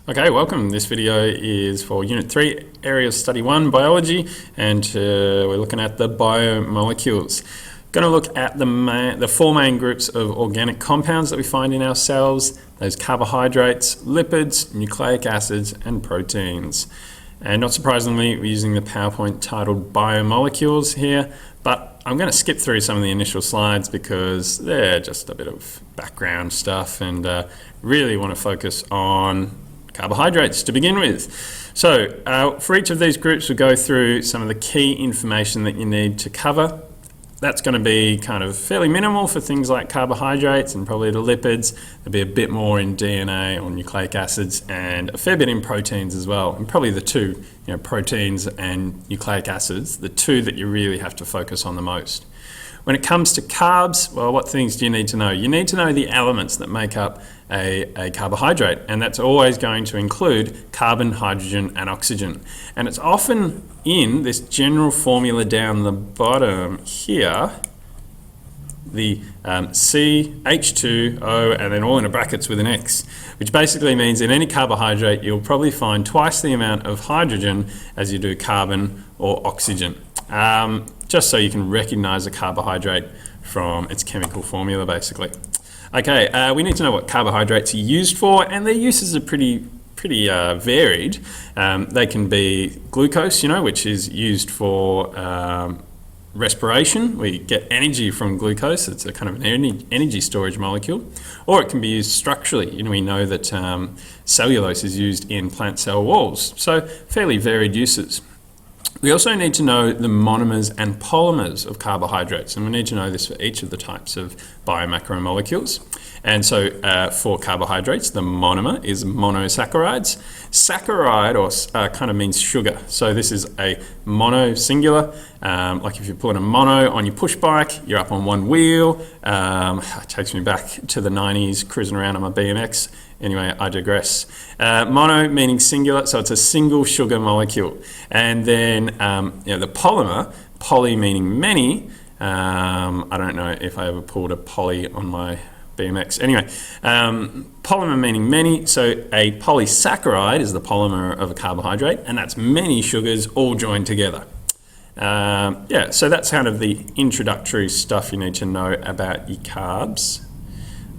Okay, welcome. This video is for Unit 3, Area of Study 1, Biology, and we're looking at the biomolecules. Going to look at the four main groups of organic compounds that we find in our cells, those carbohydrates, lipids, nucleic acids, and proteins. And not surprisingly, we're using the PowerPoint titled Biomolecules here, but I'm going to skip through some of the initial slides because they're just a bit of background stuff and really want to focus on carbohydrates to begin with. So for each of these groups, we'll go through some of the key information that you need to cover. That's going to be kind of fairly minimal for things like carbohydrates and probably the lipids. There'll be a bit more in DNA or nucleic acids and a fair bit in proteins as well. And probably the two, proteins and nucleic acids, the two that you really have to focus on the most. When it comes to carbs, well, what things do you need to know? You need to know the elements that make up a carbohydrate, and that's always going to include carbon, hydrogen, and oxygen. And it's often in this general formula down the bottom here, the CH2O, and then all in the brackets with an X, which basically means in any carbohydrate you'll probably find twice the amount of hydrogen as you do carbon or oxygen. Just so you can recognize a carbohydrate from its chemical formula, basically. Okay, we need to know what carbohydrates are used for, and their uses are pretty varied. They can be glucose, which is used for respiration. We get energy from glucose. It's a kind of an energy storage molecule. Or it can be used structurally. We know that cellulose is used in plant cell walls. So fairly varied uses. We also need to know the monomers and polymers of carbohydrates, and we need to know this for each of the types of biomacromolecules. And so for carbohydrates, the monomer is monosaccharides. Saccharide kind of means sugar. So this is a mono singular. Like if you're pulling a mono on your push bike, you're up on one wheel. It takes me back to the 90s, cruising around on my BMX. Anyway, I digress. Mono meaning singular, so it's a single sugar molecule. And then the polymer, poly meaning many. I don't know if I ever pulled a poly on my BMX. Anyway, polymer meaning many, so a polysaccharide is the polymer of a carbohydrate, and that's many sugars all joined together. So that's kind of the introductory stuff you need to know about your carbs.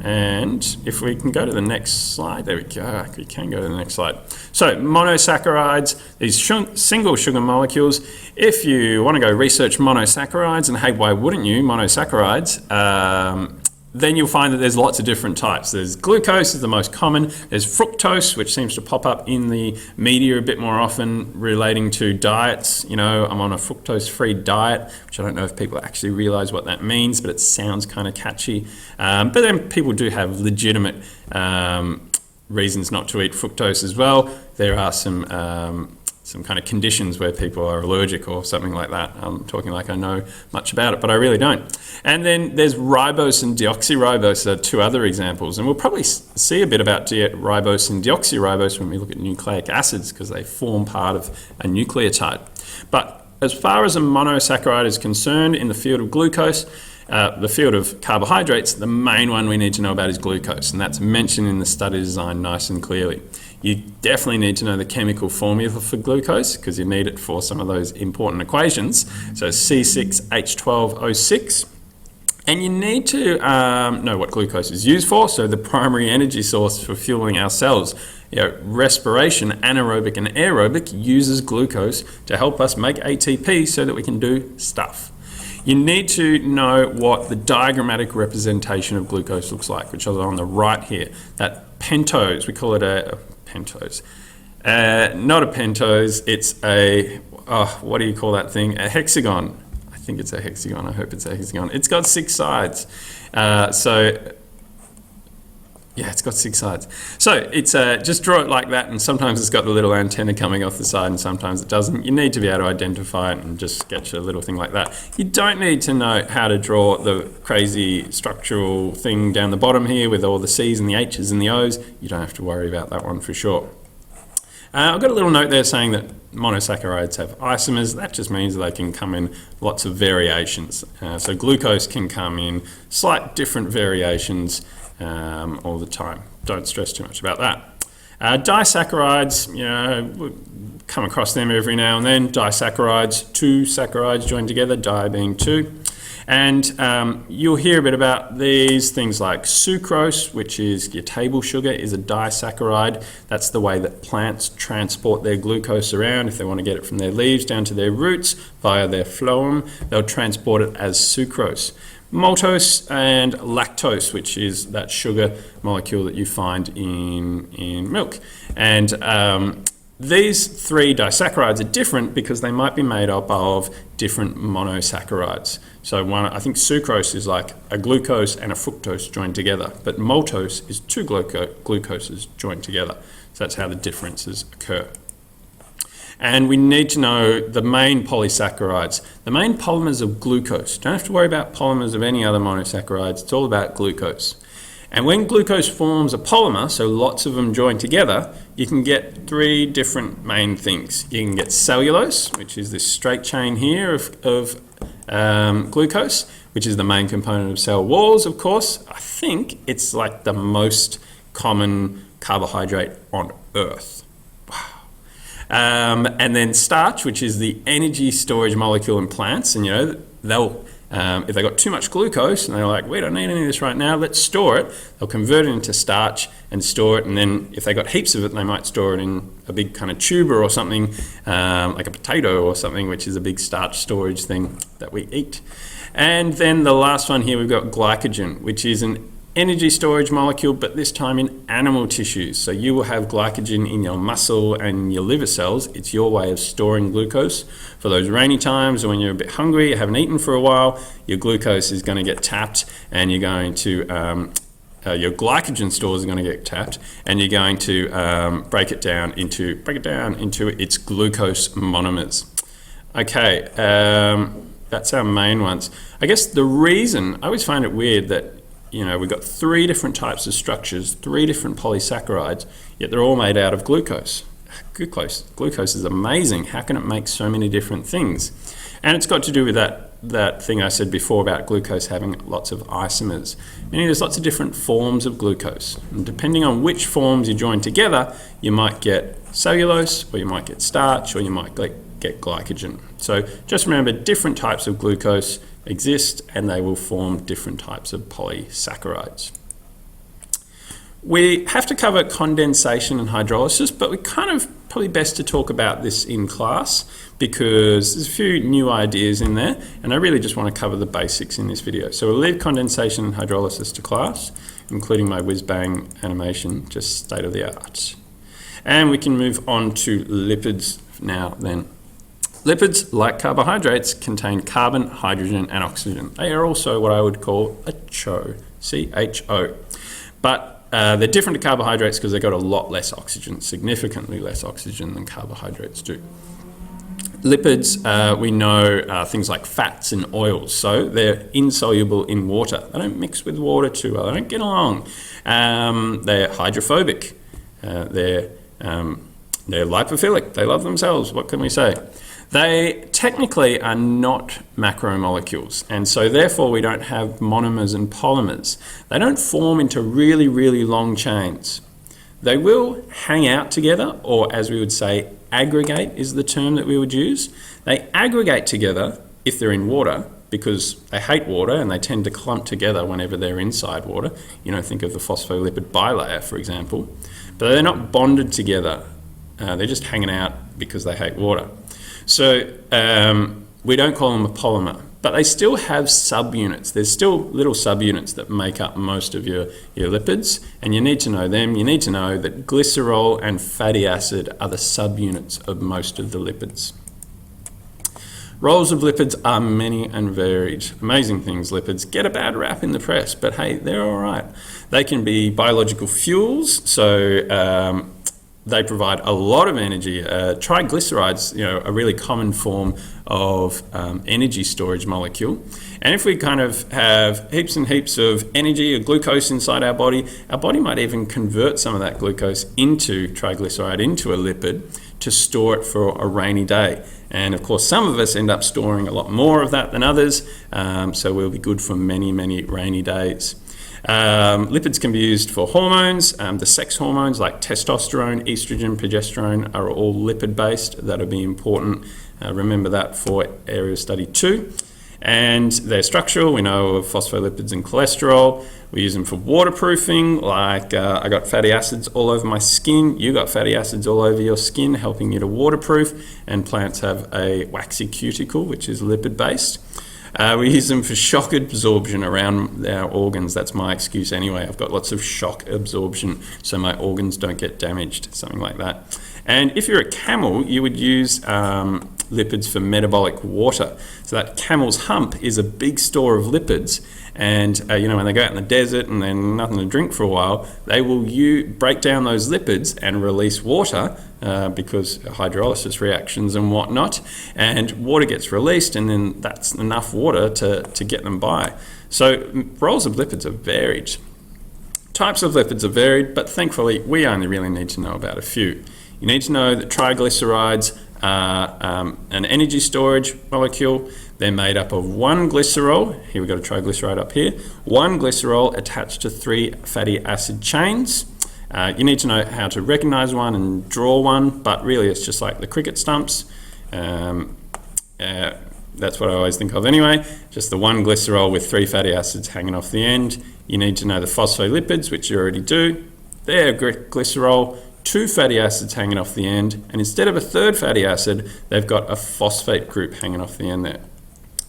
And if we can go to the next slide, there we go, we can go to the next slide. So monosaccharides, these single sugar molecules, if you want to go research monosaccharides, and hey, why wouldn't you, monosaccharides, then you'll find that there's lots of different types. There's glucose is the most common. There's fructose, which seems to pop up in the media a bit more often relating to diets. I'm on a fructose-free diet, which I don't know if people actually realize what that means, but it sounds kind of catchy. But then people do have legitimate reasons not to eat fructose as well. There are some kind of conditions where people are allergic or something like that. I'm talking like I know much about it, but I really don't. And then there's ribose and deoxyribose are two other examples, and we'll probably see a bit about ribose and deoxyribose when we look at nucleic acids because they form part of a nucleotide. But as far as a monosaccharide is concerned in the field of glucose, the field of carbohydrates, the main one we need to know about is glucose, and that's mentioned in the study design nice and clearly. You definitely need to know the chemical formula for glucose because you need it for some of those important equations. So C6H12O6. And you need to know what glucose is used for, so the primary energy source for fueling our cells. Respiration, anaerobic and aerobic, uses glucose to help us make ATP so that we can do stuff. You need to know what the diagrammatic representation of glucose looks like, which is on the right here. That pentose, we call it a pentose. Not a pentose, it's a, what do you call that thing? A hexagon. I think it's a hexagon, I hope it's a hexagon. It's got 6 sides. It's got 6 sides. So it's just draw it like that, and sometimes it's got the little antenna coming off the side and sometimes it doesn't. You need to be able to identify it and just sketch a little thing like that. You don't need to know how to draw the crazy structural thing down the bottom here with all the C's and the H's and the O's. You don't have to worry about that one for sure. I've got a little note there saying that monosaccharides have isomers. That just means they can come in lots of variations. So glucose can come in slight different variations all the time. Don't stress too much about that. Disaccharides, we come across them every now and then. Disaccharides, two saccharides joined together, di being two. And you'll hear a bit about these things like sucrose, which is your table sugar, is a disaccharide. That's the way that plants transport their glucose around. If they want to get it from their leaves down to their roots via their phloem, they'll transport it as sucrose. Maltose and lactose, which is that sugar molecule that you find in milk. And these three disaccharides are different because they might be made up of different monosaccharides. So I think sucrose is like a glucose and a fructose joined together, but maltose is two glucoses joined together. So that's how the differences occur. And we need to know the main polysaccharides, the main polymers of glucose. Don't have to worry about polymers of any other monosaccharides. It's all about glucose. And when glucose forms a polymer, so lots of them join together, you can get three different main things. You can get cellulose, which is this straight chain here of glucose, which is the main component of cell walls, of course. I think it's like the most common carbohydrate on Earth. Wow. And then starch, which is the energy storage molecule in plants, and they'll if they got too much glucose and they're like, we don't need any of this right now, let's store it, they'll convert it into starch and store it, and then if they got heaps of it, they might store it in a big kind of tuber or something, like a potato or something, which is a big starch storage thing that we eat. And then the last one here, we've got glycogen, which is an energy storage molecule, but this time in animal tissues. So you will have glycogen in your muscle and your liver cells. It's your way of storing glucose for those rainy times, or when you're a bit hungry, you haven't eaten for a while, your glucose is going to get tapped, and you're going to your glycogen stores are going to get tapped, and you're going to break it down into its glucose monomers. Okay, that's our main ones. I guess the reason I always find it weird that we've got three different types of structures, three different polysaccharides, yet they're all made out of glucose. Glucose is amazing. How can it make so many different things? And it's got to do with that thing I said before about glucose having lots of isomers, meaning there's lots of different forms of glucose. And depending on which forms you join together, you might get cellulose, or you might get starch, or you might get glycogen. So just remember, different types of glucose exist, and they will form different types of polysaccharides. We have to cover condensation and hydrolysis, but we kind of probably best to talk about this in class because there's a few new ideas in there, and I really just want to cover the basics in this video. So we'll leave condensation and hydrolysis to class, including my whiz-bang animation, just state of the art. And we can move on to lipids now then. Lipids, like carbohydrates, contain carbon, hydrogen, and oxygen. They are also what I would call a CHO, C-H-O. But they're different to carbohydrates because they've got a lot less oxygen, significantly less oxygen than carbohydrates do. Lipids, we know things like fats and oils, so they're insoluble in water. They don't mix with water too well, they don't get along. They're hydrophobic, they're lipophilic, they love themselves, what can we say? They technically are not macromolecules, and so therefore we don't have monomers and polymers. They don't form into really, really long chains. They will hang out together, or as we would say, aggregate is the term that we would use. They aggregate together if they're in water, because they hate water and they tend to clump together whenever they're inside water. Think of the phospholipid bilayer, for example. But they're not bonded together. They're just hanging out because they hate water. So we don't call them a polymer, but they still have subunits. There's still little subunits that make up most of your lipids, and you need to know them. You need to know that glycerol and fatty acid are the subunits of most of the lipids. Roles of lipids are many and varied. Amazing things, lipids get a bad rap in the press, but hey, they're all right. They can be biological fuels, so they provide a lot of energy. Triglycerides, a really common form of energy storage molecule. And if we kind of have heaps and heaps of energy or glucose inside our body might even convert some of that glucose into triglyceride, into a lipid, to store it for a rainy day. And of course, some of us end up storing a lot more of that than others, so we'll be good for many, many rainy days. Lipids can be used for hormones. The sex hormones like testosterone, estrogen, progesterone are all lipid-based. That'll be important. Remember that for area of study 2. And they're structural. We know of phospholipids and cholesterol. We use them for waterproofing, like I got fatty acids all over my skin. You got fatty acids all over your skin, helping you to waterproof. And plants have a waxy cuticle, which is lipid-based. We use them for shock absorption around our organs. That's my excuse anyway. I've got lots of shock absorption so my organs don't get damaged, something like that. And if you're a camel, you would use lipids for metabolic water. So that camel's hump is a big store of lipids. And when they go out in the desert and then nothing to drink for a while, they will break down those lipids and release water because hydrolysis reactions and whatnot. And water gets released, and then that's enough water to get them by. So roles of lipids are varied. Types of lipids are varied, but thankfully we only really need to know about a few. You need to know that triglycerides are an energy storage molecule. They're made up of one glycerol. Here we've got a triglyceride up here. One glycerol attached to 3 fatty acid chains. You need to know how to recognize one and draw one, but really it's just like the cricket stumps. That's what I always think of anyway. Just the one glycerol with 3 fatty acids hanging off the end. You need to know the phospholipids, which you already do. They're glycerol, 2 fatty acids hanging off the end, and instead of a 3rd fatty acid, they've got a phosphate group hanging off the end there.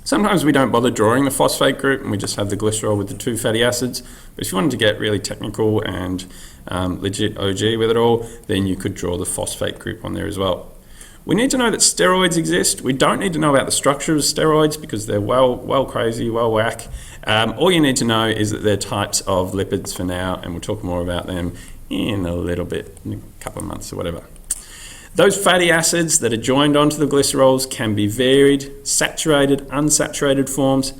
Sometimes we don't bother drawing the phosphate group and we just have the glycerol with the 2 fatty acids. But if you wanted to get really technical and legit OG with it all, then you could draw the phosphate group on there as well. We need to know that steroids exist. We don't need to know about the structure of steroids because they're well crazy, well whack. All you need to know is that they're types of lipids for now, and we'll talk more about them in a little bit, in a couple of months or whatever. Those fatty acids that are joined onto the glycerols can be varied, saturated, unsaturated forms.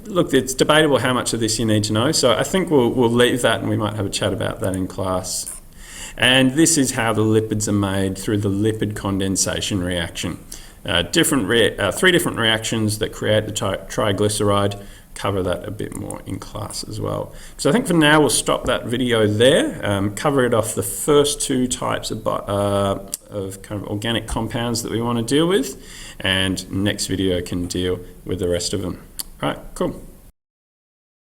Look, it's debatable how much of this you need to know, so I think we'll leave that and we might have a chat about that in class. And this is how the lipids are made through the lipid condensation reaction. 3 different reactions that create the triglyceride. Cover that a bit more in class as well. So I think for now we'll stop that video there, cover it off the first 2 types of kind of organic compounds that we want to deal with, and next video can deal with the rest of them. All right, cool.